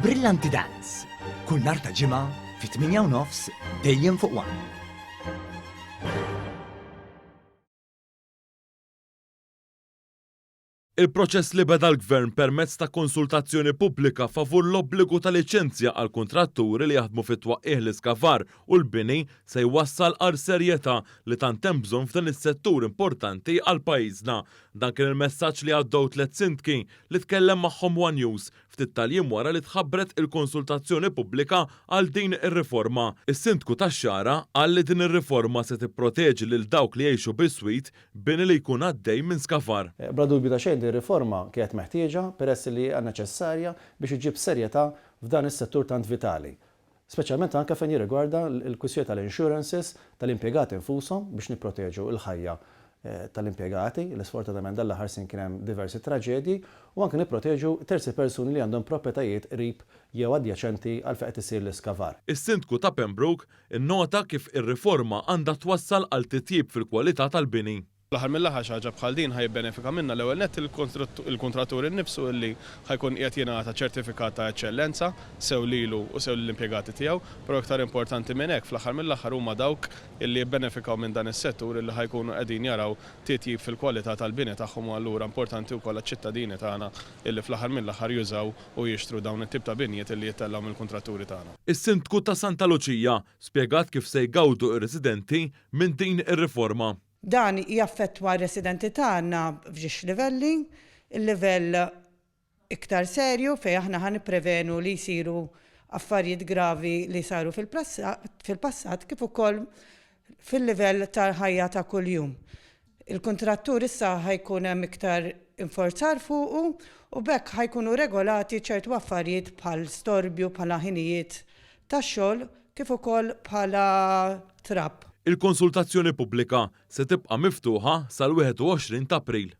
Brillanti Dance. Kull nhar ta' ġimgħa fit-8:30 dejjem fuq One. Il-proċess li beda l-Gvern permezz ta' konsultazzjoni pubblika favur l-obbligu ta' liċenzja għal kontratturi li jaħdmu fit-twaqqih l-iskavar u l-bini se jwassal għal serjetà li tant hemm bżonn f'dan is-settur importanti għal pajjiżna. Dan kien il-messaġġ li għaddew tliet sindki li tkellem magħhom One News ftit tal-jiem wara li tħabbret il-konsultazzjoni pubblika għal din ir-riforma. Is-sindku tax-Xara qal li din ir-riforma se tipproteġi lil dawk li jgħixu bis-swit bini li jkun għaddej minn skafar. Bla dubju ta' xejn ir-riforma kienet meħtieġa peress li hija neċessarja biex iġib serjetà f'dan is-settur tant vitali. Speċjalment anke fejn jirrigwarda l-kwistjoni tal-insurances tal-impjegati infushom biex nipproteġu l-ħajja tal-impjegati, l-isfortunatament dal-aħħar sin kien hemm diversi traġedji u anke nipproteġu terzi persuni li għandhom proprjetajiet qrib jew adjaċenti għal fejn qed isir l-iskavar. Is-sindku ta' Pembroke innota kif ir-riforma għandha twassal għal titjib fil-kwalità tal-bini. L-aħħar mill-aħħar xi ħaġa bħal din ħajbenefika minnha l-ewwel nett il-kontratturi nnifsu li ħajkun qiegħed jingħata ċertifikat ta' eċċellenza sew lilu u sew lill-impjegati tiegħu, però iktar importanti minn hekk fl-aħħar mill-aħħar huma dawk illi jibbenefikaw minn dan is-settur illi ħajkunu qegħdin jaraw titjib fil-kwalità tal-bini tagħhom u allura importanti wkoll għaċ-ċittadini tagħna illi fl-aħħar mill-aħħar jużaw u jixtru dawn it-tip ta' binjiet illi jittellgħu mill-kontratturi tagħna. Is-sindku ta' Santa Luċija spjegat kif se jgawdu ir-residenti minn din ir-riforma. Dan jaffettwa r-residenti tagħna f'ġiex livelli, il-livell iktar serju fejn aħna ħanipprevenu li jsiru affarijiet gravi li saru fil-passat kif ukoll fil-livell tal-ħajja ta' kuljum. Il-kontrattur issa ħajkun hemm iktar inforzar fuqu u bekk ħajkunu regolati ċertu affarijiet bħal storbju bħala ħinijiet tax-xogħol kif ukoll bħala trapp. Il-konsultazzjoni pubblika se tibqa' miftuħa sal-21 ta' April.